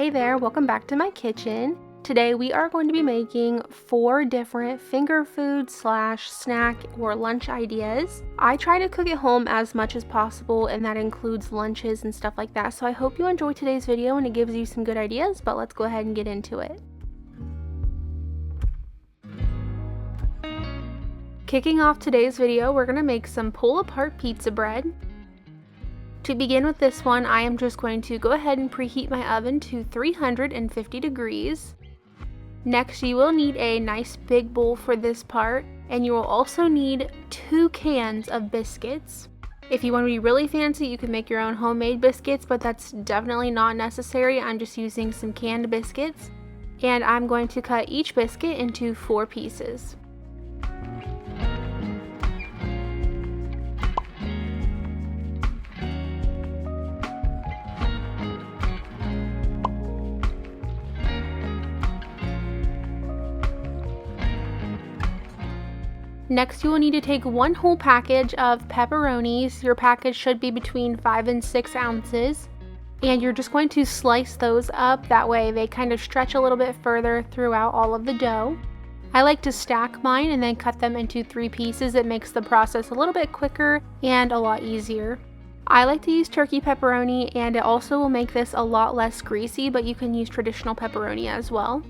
Hey there, welcome back to my kitchen. Today we are going to be making 4 different finger food / snack or lunch ideas. I try to cook at home as much as possible, and that includes lunches and stuff like that. So I hope you enjoy today's video and it gives you some good ideas, but let's go ahead and get into it. Kicking off today's video, we're going to make some pull-apart pizza bread. To begin with this one, I am just going to go ahead and preheat my oven to 350 degrees. Next, you will need a nice big bowl for this part, and you will also need 2 cans of biscuits. If you want to be really fancy, you can make your own homemade biscuits, but that's definitely not necessary. I'm just using some canned biscuits, and I'm going to cut each biscuit into 4 pieces. Next, you will need to take 1 whole package of pepperonis. Your package should be between 5 and 6 ounces. And you're just going to slice those up. That way they kind of stretch a little bit further throughout all of the dough. I like to stack mine and then cut them into 3 pieces. It makes the process a little bit quicker and a lot easier. I like to use turkey pepperoni, and it also will make this a lot less greasy, but you can use traditional pepperoni as well.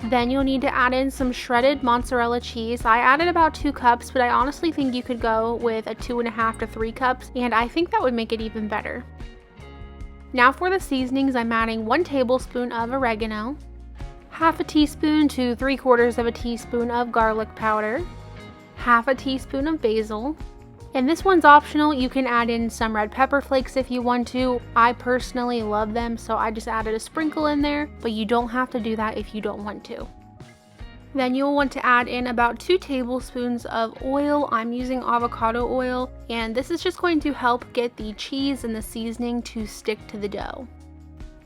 Then you'll need to add in some shredded mozzarella cheese. I added about 2 cups, but I honestly think you could go with a 2.5 to 3 cups, and I think that would make it even better. Now for the seasonings, I'm adding 1 tablespoon of oregano, half a teaspoon to 3/4 of a teaspoon of garlic powder, half a teaspoon of basil. And this one's optional. You can add in some red pepper flakes if you want to. I personally love them, so I just added a sprinkle in there, but you don't have to do that if you don't want to. Then you'll want to add in about 2 tablespoons of oil. I'm using avocado oil, and this is just going to help get the cheese and the seasoning to stick to the dough.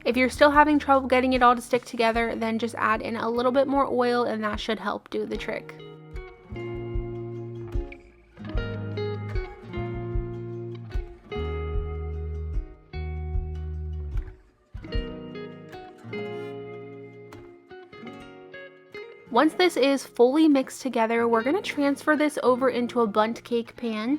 If you're still having trouble getting it all to stick together, then just add in a little bit more oil and that should help do the trick. Once this is fully mixed together, we're going to transfer this over into a bundt cake pan.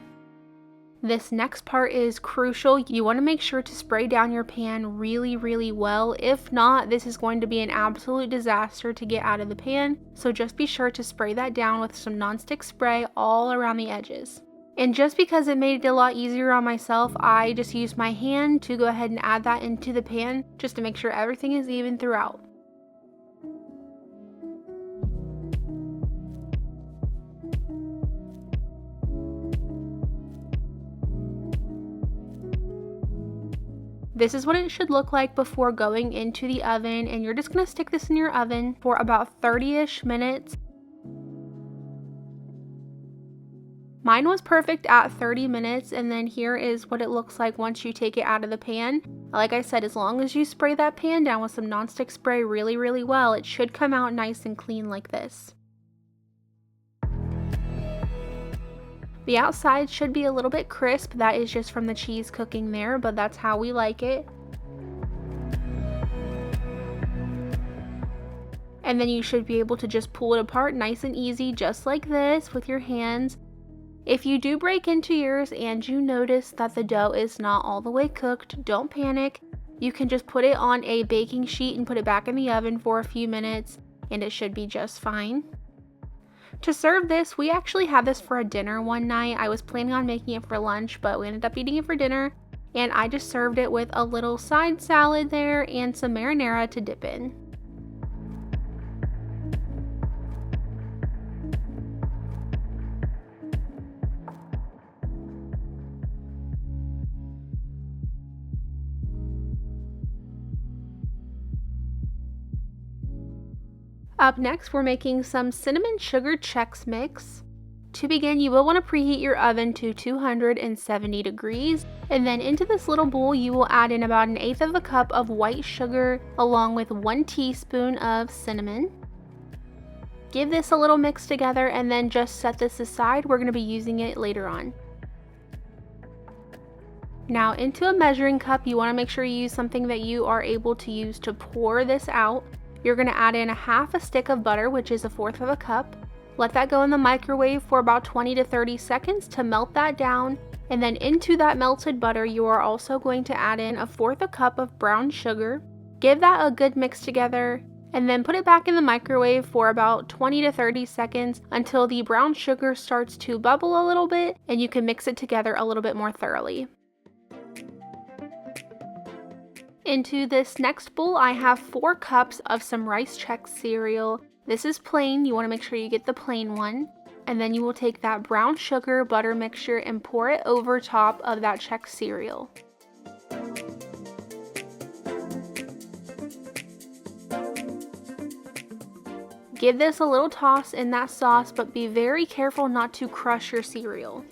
This next part is crucial. You want to make sure to spray down your pan really well. If not, this is going to be an absolute disaster to get out of the pan. So just be sure to spray that down with some nonstick spray all around the edges. And just because it made it a lot easier on myself, I just used my hand to go ahead and add that into the pan just to make sure everything is even throughout. This is what it should look like before going into the oven, and you're just going to stick this in your oven for about 30-ish minutes. Mine was perfect at 30 minutes, and then here is what it looks like once you take it out of the pan. Like I said, as long as you spray that pan down with some nonstick spray really well, it should come out nice and clean like this. The outside should be a little bit crisp. That is just from the cheese cooking there, but that's how we like it. And then you should be able to just pull it apart nice and easy, just like this with your hands. If you do break into yours and you notice that the dough is not all the way cooked, don't panic. You can just put it on a baking sheet and put it back in the oven for a few minutes, and it should be just fine. To serve this, we actually had this for a dinner one night. I was planning on making it for lunch, but we ended up eating it for dinner, and I just served it with a little side salad there and some marinara to dip in. Up next, we're making some cinnamon sugar Chex mix. To begin, you will want to preheat your oven to 270 degrees, and then into this little bowl you will add in about 1/8 of a cup of white sugar along with 1 teaspoon of cinnamon. Give this a little mix together and then just set this aside. We're going to be using it later on. Now into a measuring cup, you want to make sure you use something that you are able to use to pour this out. You're going to add in half a stick of butter, which is 1/4 of a cup. Let that go in the microwave for about 20 to 30 seconds to melt that down. And then into that melted butter, you are also going to add in 1/4 a cup of brown sugar. Give that a good mix together and then put it back in the microwave for about 20 to 30 seconds until the brown sugar starts to bubble a little bit and you can mix it together a little bit more thoroughly. Into this next bowl, I have 4 cups of some rice Chex cereal. This is plain. You want to make sure you get the plain one. And then you will take that brown sugar butter mixture and pour it over top of that Chex cereal. Give this a little toss in that sauce, but be very careful not to crush your cereal.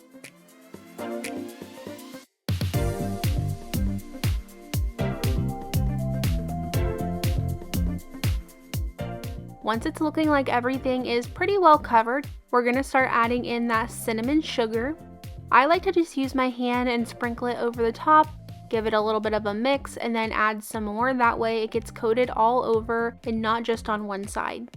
Once it's looking like everything is pretty well covered, we're going to start adding in that cinnamon sugar. I like to just use my hand and sprinkle it over the top, give it a little bit of a mix, and then add some more. That way it gets coated all over and not just on one side.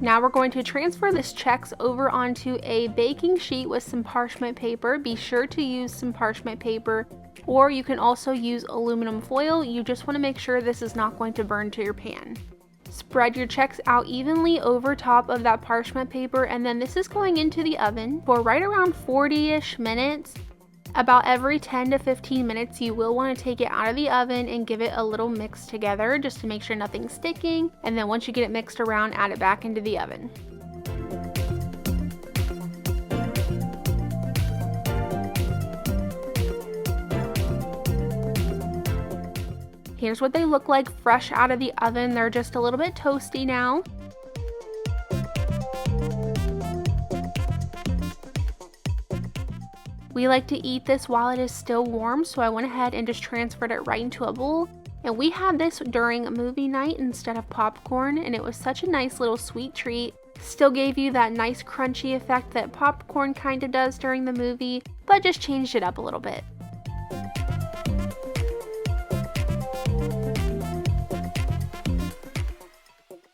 Now we're going to transfer this Chex over onto a baking sheet with some parchment paper. Be sure to use some parchment paper, or you can also use aluminum foil. You just want to make sure this is not going to burn to your pan. Spread your Chex out evenly over top of that parchment paper, and then this is going into the oven for right around 40-ish minutes. About every 10 to 15 minutes, you will want to take it out of the oven and give it a little mix together just to make sure nothing's sticking. And then once you get it mixed around, add it back into the oven. Here's what they look like fresh out of the oven. They're just a little bit toasty now. We like to eat this while it is still warm, so I went ahead and just transferred it right into a bowl. And we had this during movie night instead of popcorn, and it was such a nice little sweet treat. Still gave you that nice crunchy effect that popcorn kind of does during the movie, but just changed it up a little bit.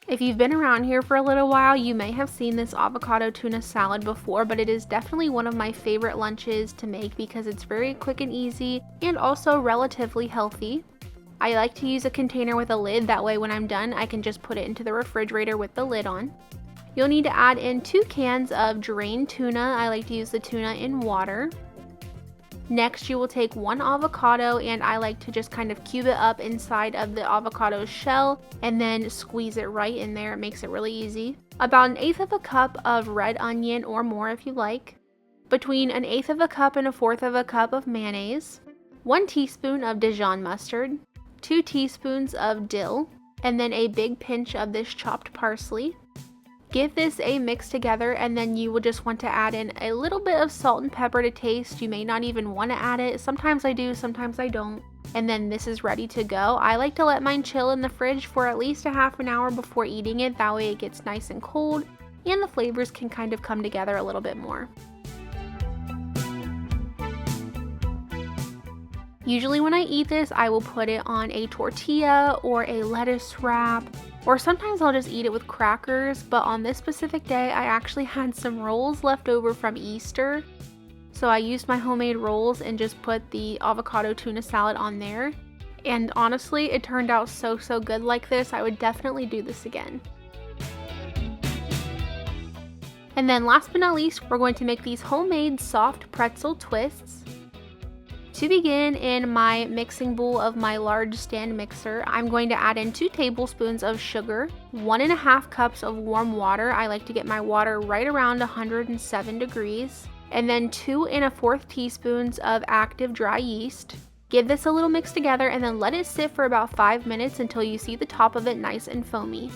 If you've been around here for a little while, you may have seen this avocado tuna salad before, but it is definitely one of my favorite lunches to make because it's very quick and easy and also relatively healthy. I like to use a container with a lid, that way when I'm done I can just put it into the refrigerator with the lid on. You'll need to add in 2 cans of drained tuna. I like to use the tuna in water. Next, you will take 1 avocado, and I like to just kind of cube it up inside of the avocado shell and then squeeze it right in there. It makes it really easy. About 1/8 of a cup of red onion, or more if you like. Between 1/8 of a cup and 1/4 of a cup of mayonnaise. 1 teaspoon of Dijon mustard. 2 teaspoons of dill. And then a big pinch of this chopped parsley. Give this a mix together, and then you will just want to add in a little bit of salt and pepper to taste. You may not even want to add it. Sometimes I do, sometimes I don't. And then this is ready to go. I like to let mine chill in the fridge for at least a half an hour before eating it. That way it gets nice and cold and the flavors can kind of come together a little bit more. Usually when I eat this, I will put it on a tortilla or a lettuce wrap, or sometimes I'll just eat it with crackers, but on this specific day, I actually had some rolls left over from Easter. So I used my homemade rolls and just put the avocado tuna salad on there. And honestly, it turned out so good like this. I would definitely do this again. And then last but not least, we're going to make these homemade soft pretzel twists. To begin, in my mixing bowl of my large stand mixer, I'm going to add in 2 tablespoons of sugar, 1.5 cups of warm water. I like to get my water right around 107 degrees, and then 2 1/4 teaspoons of active dry yeast. Give this a little mix together and then let it sit for about 5 minutes until you see the top of it nice and foamy.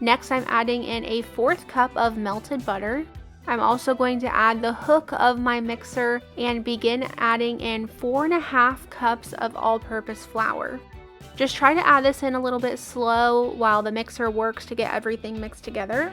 Next, I'm adding in a 1/4 cup of melted butter. I'm also going to add the hook of my mixer and begin adding in 4.5 cups of all-purpose flour. Just try to add this in a little bit slow while the mixer works to get everything mixed together.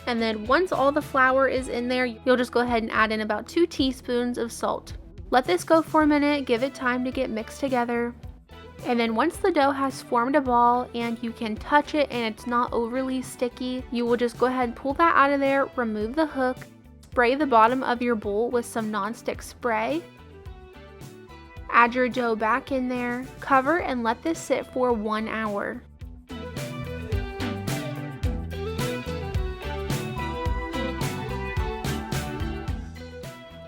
And then once all the flour is in there, you'll just go ahead and add in about 2 teaspoons of salt. Let this go for a minute, give it time to get mixed together. And then once the dough has formed a ball and you can touch it and it's not overly sticky, you will just go ahead and pull that out of there, remove the hook, spray the bottom of your bowl with some nonstick spray. Add your dough back in there, cover and let this sit for 1 hour.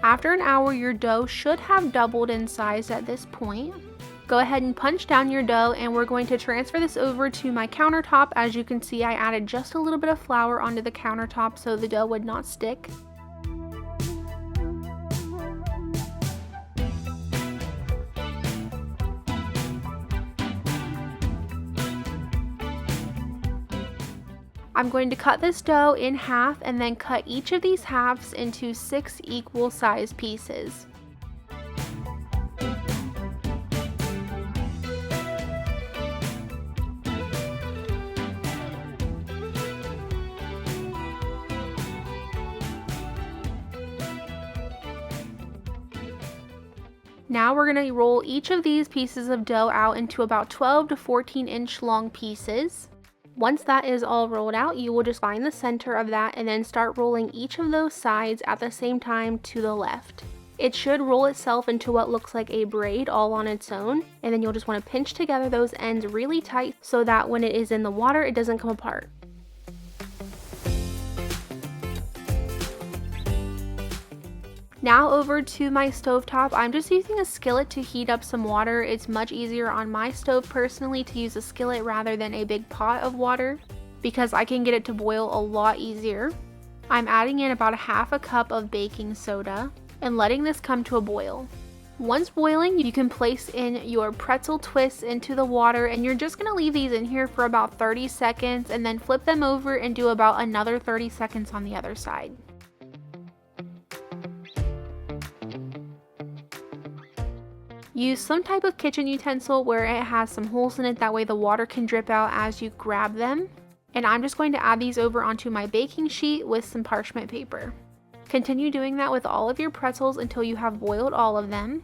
After an hour, your dough should have doubled in size at this point. Go ahead and punch down your dough, and we're going to transfer this over to my countertop. As you can see, I added just a little bit of flour onto the countertop so the dough would not stick. I'm going to cut this dough in half and then cut each of these halves into 6 equal size pieces. Now we're going to roll each of these pieces of dough out into about 12 to 14 inch long pieces. Once that is all rolled out, you will just find the center of that and then start rolling each of those sides at the same time to the left. It should roll itself into what looks like a braid all on its own, and then you'll just want to pinch together those ends really tight so that when it is in the water, it doesn't come apart. Now over to my stovetop. I'm just using a skillet to heat up some water. It's much easier on my stove personally to use a skillet rather than a big pot of water because I can get it to boil a lot easier. I'm adding in about 1/2 cup of baking soda and letting this come to a boil. Once boiling, you can place in your pretzel twists into the water, and you're just going to leave these in here for about 30 seconds and then flip them over and do about another 30 seconds on the other side. Use some type of kitchen utensil where it has some holes in it, that way the water can drip out as you grab them. And I'm just going to add these over onto my baking sheet with some parchment paper. Continue doing that with all of your pretzels until you have boiled all of them.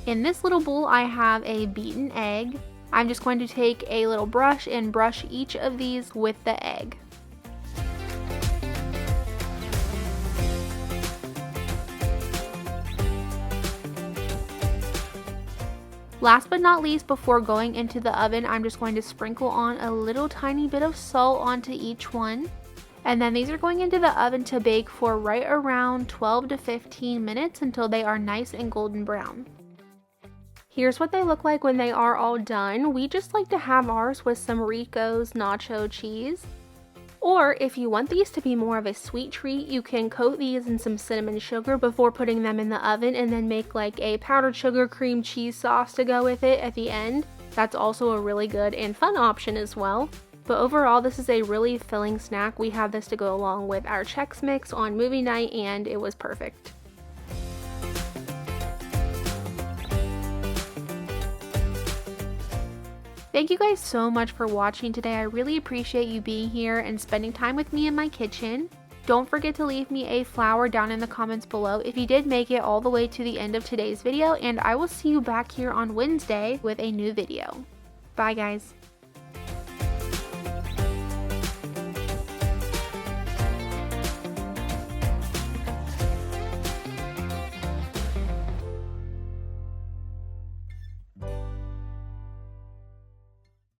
In this little bowl, I have a beaten egg. I'm just going to take a little brush and brush each of these with the egg. Last but not least, before going into the oven, I'm just going to sprinkle on a little tiny bit of salt onto each one. And then these are going into the oven to bake for right around 12 to 15 minutes until they are nice and golden brown. Here's what they look like when they are all done. We just like to have ours with some Rico's nacho cheese. Or if you want these to be more of a sweet treat, you can coat these in some cinnamon sugar before putting them in the oven and then make like a powdered sugar cream cheese sauce to go with it at the end. That's also a really good and fun option as well. But overall, this is a really filling snack. We have this to go along with our Chex Mix on movie night and it was perfect. Thank you guys so much for watching today. I really appreciate you being here and spending time with me in my kitchen. Don't forget to leave me a flower down in the comments below if you did make it all the way to the end of today's video, and I will see you back here on Wednesday with a new video. Bye guys.